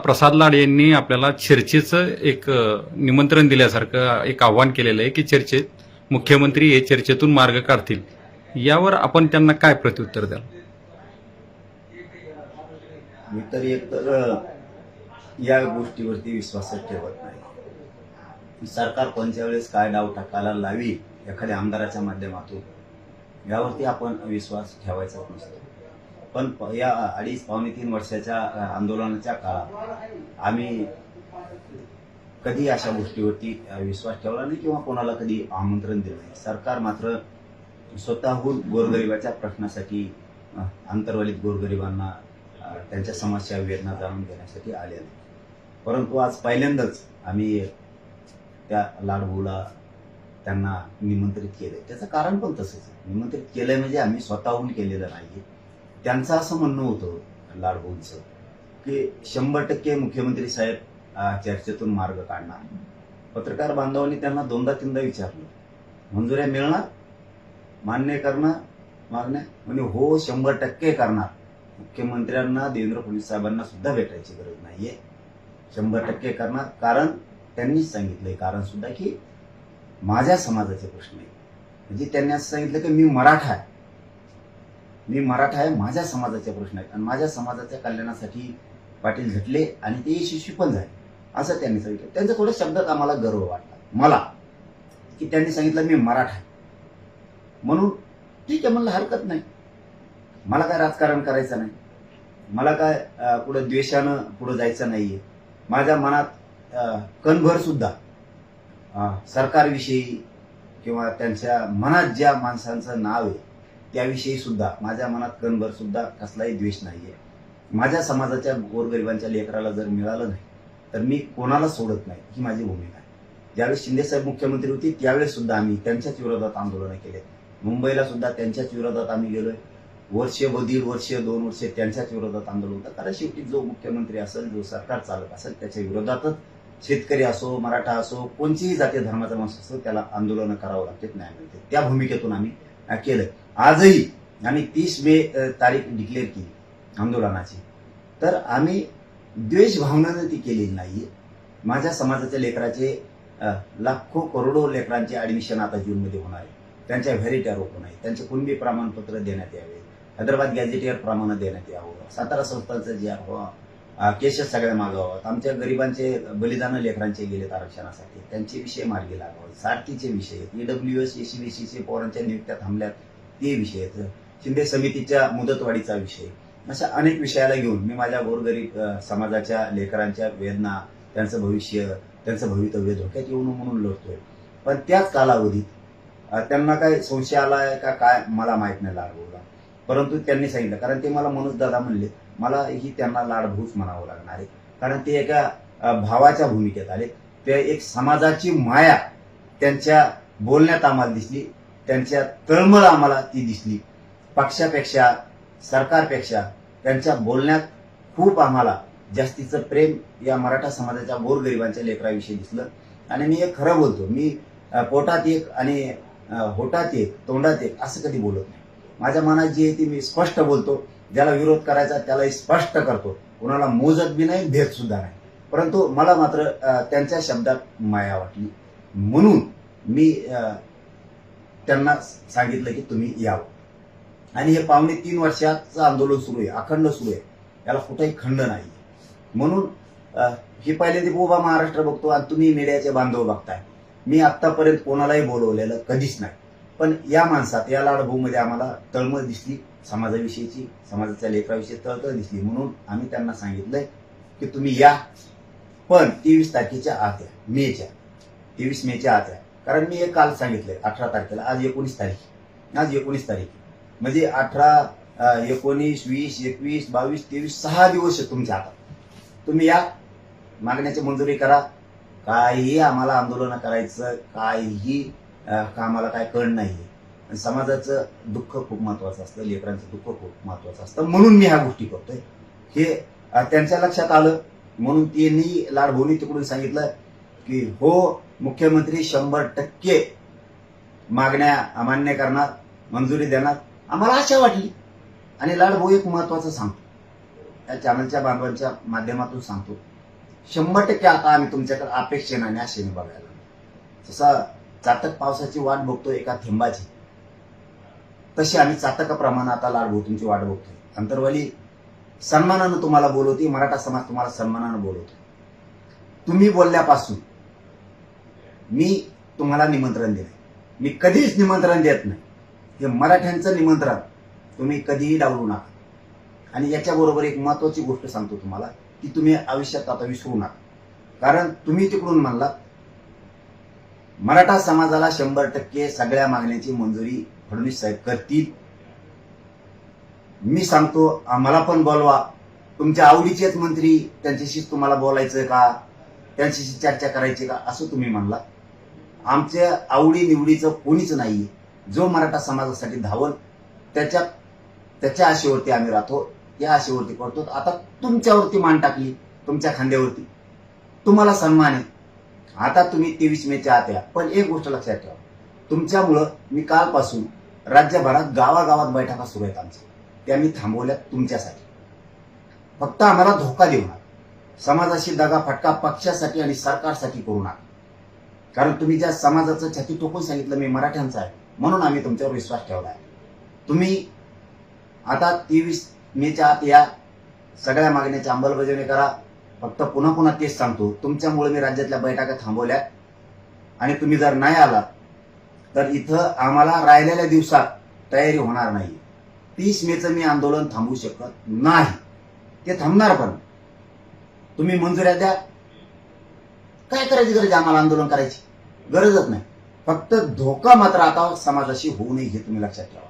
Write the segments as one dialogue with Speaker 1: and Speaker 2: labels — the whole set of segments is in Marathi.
Speaker 1: प्रसाद लाड यांनी आपल्याला चर्चेचं एक निमंत्रण दिल्यासारखं एक आव्हान केलेलं आहे की चर्चेत मुख्यमंत्री हे चर्चेतून मार्ग काढतील. यावर आपण त्यांना काय प्रत्युत्तर द्याल?
Speaker 2: मी तर एकतर या गोष्टीवरती विश्वासच ठेवत नाही. सरकार कोणत्या वेळेस काय डाव टाकायला लावी एखाद्या आमदाराच्या माध्यमातून यावरती आपण विश्वास ठेवायचाच नसतो. पण या 2.5-3 वर्षाच्या आंदोलनाच्या काळात आम्ही कधी अशा गोष्टीवरती विश्वास ठेवला नाही किंवा कोणाला कधी आमंत्रण दिलं नाही. सरकार मात्र स्वतःहून गोरगरिबाच्या प्रश्नासाठी आंतरवालीत गोरगरिबांना त्यांच्या समस्या वेदना जाणून घेण्यासाठी आलेले. परंतु आज पहिल्यांदाच आम्ही त्या लाडभाऊला त्यांना निमंत्रित केले. त्याचं कारण पण तसंच आहे. निमंत्रित केलंय म्हणजे आम्ही स्वतःहून केलेलं नाही. त्यांचं असं म्हणणं होतं लाडभाऊंचं की 100% मुख्यमंत्री साहेब चर्चेतून मार्ग काढणार. पत्रकार बांधवांनी त्यांना 2दा-3दा विचारलं, मंजुऱ्या मिळणार, मान्य करणार मागण्या? म्हणजे हो 100% करणार. मुख्यमंत्र्यांना देवेंद्र फडणवीस साहेबांना सुद्धा भेटायची गरज नाहीये, 100% करणार. कारण त्यांनीच सांगितलंय कारण सुद्धा की माझ्या समाजाचे प्रश्न आहे. म्हणजे त्यांनी असं सांगितलं की मी मराठा आहे, माझ्या समाजाचे प्रश्न आहेत आणि माझ्या समाजाच्या कल्याणासाठी पाटील झटले आणि ते यशस्वी पण झाले असं त्यांनी सांगितलं. त्यांच्या थोड्या शब्दात आम्हाला गर्व वाटला मला की त्यांनी सांगितलं मी मराठा आहे म्हणून. ठीक आहे म्हणलं, हरकत नाही. मला काय राजकारण करायचं नाही, मला काय पुढे द्वेषानं पुढे जायचं नाहीये. माझ्या मनात कणभर सुद्धा सरकारविषयी किंवा त्यांच्या मनात ज्या माणसांचं नाव आहे त्याविषयी सुद्धा माझ्या मनात कणभर सुद्धा कसलाही द्वेष नाहीये. माझ्या समाजाच्या गोरगरिबांच्या लेकराला जर मिळालं नाही तर मी कोणाला सोडत नाही, ही माझी भूमिका आहे. ज्यावेळेस शिंदेसाहेब मुख्यमंत्री होते त्यावेळेस सुद्धा आम्ही त्यांच्याच विरोधात आंदोलनं केले. मुंबईला सुद्धा त्यांच्याच विरोधात आम्ही गेलोय. वर्ष, 1.5 वर्ष, 2 वर्ष त्यांच्याच विरोधात आंदोलन होतं. कारण शेवटी जो मुख्यमंत्री असेल, जो सरकार चालक असेल त्याच्या विरोधातच शेतकरी असो, मराठा असो, कोणतीही जाती धर्माचा माणूस असो त्याला आंदोलनं करावं लागते, न्याय मिळते. त्या भूमिकेतून आम्ही केलं. आजही आम्ही 30 मे तारीख डिक्लेअर केली आंदोलनाची. तर आम्ही द्वेष भावनेनं ती केलेली नाहीये. माझ्या समाजाच्या लेकराचे लाखो करोडो लेकरांचे ऍडमिशन आता जूनमध्ये होणार आहे. त्यांच्या व्हॅलिटी आरोप होणार आहे. त्यांचे कुणबी प्रमाणपत्र देण्यात यावे, हैदराबाद गॅझेटियर प्रमाणे देण्यात यावं, सातारा संस्थांचं जे केसेस सगळ्या मागावं, आमच्या गरिबांचे बलिदान लेकरांचे गेलेत आरक्षणासाठी त्यांचे विषय मार्गी लागावे, सारथीचे विषय, EWS एसीबीसीचे पोरांच्या नियुक्त्या थांबल्यात ते विषय आहेत, शिंदे समितीच्या मुदतवाढीचा विषय, अशा अनेक विषयाला घेऊन मी माझ्या गोरगरीब समाजाच्या लेकरांच्या वेदना, त्यांचं भविष्य, त्यांचं भवितव्य धोक्यात येऊ नये म्हणून लढतोय. पण त्याच कालावधीत त्यांना काय संशय आलाय का काय मला माहित नाही लाडभाऊला. परंतु त्यांनी सांगितलं, कारण ते मला मनोज दादा म्हणले, मला ही त्यांना लाडभाऊच म्हणावं लागणार आहे. कारण ते एका भावाच्या भूमिकेत आले. ते एक समाजाची माया त्यांच्या बोलण्यात आम्हाला दिसली, त्यांच्या तळमळ आम्हाला ती दिसली. पक्षापेक्षा, सरकारपेक्षा त्यांच्या बोलण्यात खूप आम्हाला जास्तीचं प्रेम या मराठा समाजाच्या गोरगरिबांच्या लेकराविषयी दिसलं. आणि मी एक खरं बोलतो, मी पोटात एक आणि होटात एक, तोंडात एक असं कधी बोलत नाही. माझ्या मनात जी आहे ती मी स्पष्ट बोलतो. ज्याला विरोध करायचा त्यालाही स्पष्ट करतो. कोणाला मोजत बी नाही, भेद सुद्धा नाही. परंतु मला मात्र त्यांच्या शब्दात माया वाटली म्हणून मी त्यांना सांगितलं की तुम्ही यावं. आणि हे 2.5 वर्षाचं आंदोलन सुरू आहे, अखंड सुरू आहे, याला कुठेही खंड नाही. म्हणून ही पहिल्यांदा उभा महाराष्ट्र बघतो आणि तुम्ही मीडियाचे बांधव बघताय. मी आत्तापर्यंत कोणालाही बोलवलेलं कधीच नाही. पण या माणसात, या लाडभाऊमध्ये आम्हाला तळमळ दिसली, समाजाविषयीची, समाजाच्या लेकराविषयी तळतळ दिसली. म्हणून आम्ही त्यांना सांगितलंय की तुम्ही या, पण 23 तारखेच्या आत या, 23 मेच्या आत या. कारण मी हे काल सांगितलंय 18 तारखेला, आज 19 तारीख, म्हणजे 18, 19, 20, 21, 22, 23 6 दिवस आहे तुमच्या हातात. तुम्ही या, मागण्याची मंजुरी करा. काहीही आम्हाला आंदोलन करायचं, काहीही आम्हाला काय कळ नाहीये. समाजाचं दुःख खूप महत्वाचं असतं, लेकरांचं दुःख खूप महत्वाचं असतं. म्हणून मी ह्या गोष्टी करतोय. हे त्यांच्या लक्षात आलं म्हणून त्यांनी, लाडभाऊनी तिकडून सांगितलं की हो मुख्यमंत्री 100% मागण्या मान्य करणार, मंजुरी देणार. आम्हाला आशा वाटली. आणि लाडभाऊ एक महत्वाचं सांगतो, या चॅनलच्या बांधवांच्या माध्यमातून सांगतो, 100% आता आम्ही तुमच्याकडे अपेक्षेने आणि आशेने बघायला लागलो. जसा चातक पावसाची वाट बघतो एका थेंबाची, तशी आम्ही चातकाप्रमाणे आता लाडभो तुमची वाट बघतोय. अंतरवाली सन्मानानं तुम्हाला बोलवते, मराठा समाज तुम्हाला सन्मानानं बोलवतो. तुम्ही बोलल्यापासून मी तुम्हाला निमंत्रण दिलंय. मी कधीच निमंत्रण देत नाही. हे मराठ्यांचं निमंत्रण तुम्ही कधीही डावलू नका. आणि याच्याबरोबर एक महत्वाची गोष्ट सांगतो तुम्हाला, की तुम्ही आयुष्यात आता विसरू नका. कारण तुम्ही तिकडून म्हणला मराठा समाजाला 100% सगळ्या मागण्याची मंजुरी फडणवीस साहेब करतील. मी सांगतो आम्हाला पण बोलवा. तुमच्या आवडीचेच मंत्री, त्यांच्याशीच तुम्हाला बोलायचं का, त्यांच्याशी चर्चा करायची का, असं तुम्ही म्हणला. आमच्या आवडी निवडीचं कोणीच नाहीये. जो मराठा समाजासाठी धावल त्याच्या आशेवरती आम्ही राहतो, या आशेवरती करतो. आता तुमच्यावरती मान टाकली, तुमच्या खांद्यावरती, तुम्हाला सन्मान आहे. आता तुम्ही 23 मेच्या आत या. पण एक गोष्ट लक्षात ठेवा, तुमच्यामुळं मी कालपासून राज्यभरात गावागावात बैठका सुरू आहेत आमच्या, त्या मी थांबवल्यात तुमच्यासाठी. फक्त आम्हाला धोका देऊ नका. समाजाशी दगा फटका पक्षासाठी आणि सरकारसाठी करू नका. कारण तुम्ही ज्या समाजाचं छाती टोकून सांगितलं मी मराठ्यांचा आहे, म्हणून आम्ही तुमच्यावर विश्वास ठेवला आहे. तुम्ही आता 23 मेच्या आत या, सगळ्या मागण्याची अंमलबजावणी करा. फक्त पुन्हा पुन्हा तेच सांगतो, तुमच्यामुळे मी राज्यातल्या बैठका थांबवल्या. आणि तुम्ही जर नाही आला तर इथं आम्हाला राहिलेल्या दिवसात तयारी होणार नाही. 30 मेचं मी आंदोलन थांबवू शकत नाही, ते थांबणार पण. तुम्ही मंजुऱ्या द्या. काय करायची गरज आम्हाला आंदोलन करायची? गरजच नाही. फक्त धोका मात्र आता समाजाशी होऊ नये हे तुम्ही लक्षात ठेवा.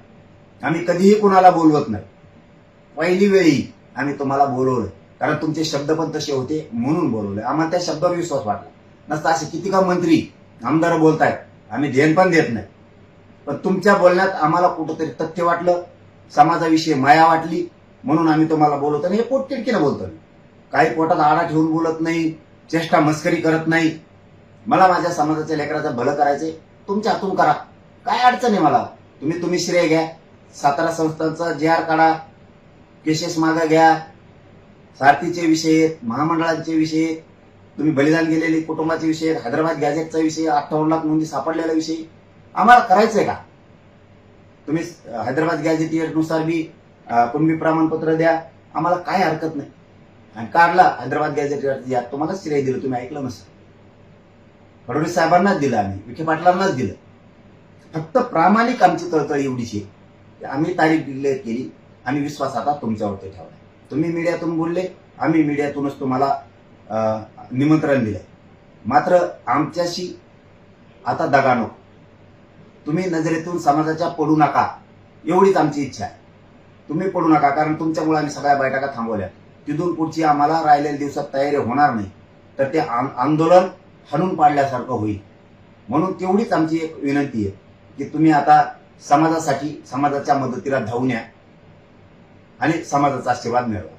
Speaker 2: आम्ही कधीही कुणाला बोलवत नाही. पहिली वेळी आम्ही तुम्हाला बोलवलं, कारण तुमचे शब्द पण तसे होते म्हणून बोलवले. आम्हाला त्या शब्दावर विश्वास वाटला नसता. असे किती का मंत्री आमदार बोलतायत, आम्ही ध्यान पण देत नाही. पण तुमच्या बोलण्यात आम्हाला कुठंतरी तथ्य वाटलं, समाजाविषयी माया वाटली, म्हणून आम्ही तुम्हाला बोलवतो. आणि हे पोटतिडकीनं बोलतो. काही पोटात आडा ठेवून बोलत नाही, चेष्टा मस्करी करत नाही. मला माझ्या समाजाच्या लेकराचं भलं करायचंय, तुमच्या हातून करा. काय अडचण आहे मला? तुम्ही श्रेय घ्या. सातारा संस्थांचा JR काढा, केसेस मागा घ्या, सारथीचे विषय, महामंडळांचे विषय, तुम्ही बलिदान गेलेले कुटुंबाचे विषय, हैदराबाद गॅझेटचा विषय, 58 लाख नोंदी सापडलेला विषय आम्हाला करायचंय का? तुम्ही हैदराबाद गॅझेटनुसार बी कुणबी प्रमाणपत्र द्या, आम्हाला काय हरकत नाही. आणि काढला हैदराबाद गॅझेट यात तुम्हाला श्रेय दिलं, तुम्ही ऐकलं नसतं. फडणवीस साहेबांनाच दिलं, आम्ही विखे पाटलांनाच दिलं. फक्त प्रामाणिक आमची तळतळ एवढीची, आम्ही तारीख डिक्लेअर केली आणि विश्वास आता तुमच्यावरती ठेवला. तुम्ही मीडियातून बोलले, आम्ही मीडियातूनच तुम्हाला निमंत्रण दिलंय. मात्र आमच्याशी आता दगा नको. तुम्ही नजरेतून समाजाच्या पडू नका, एवढीच आमची इच्छा आहे. तुम्ही पडू नका, कारण तुमच्यामुळे आम्ही सगळ्या बैठका थांबवल्या. तिथून पुढची आम्हाला राहिलेल्या दिवसात तयारी होणार नाही, तर ते आंदोलन हाणून पाडल्यासारखं होईल. म्हणून तेवढीच आमची एक विनंती आहे की तुम्ही आता समाजासाठी समाजाच्या मदतीला धावून या आणि समाजाचा आशीर्वाद मिळवा.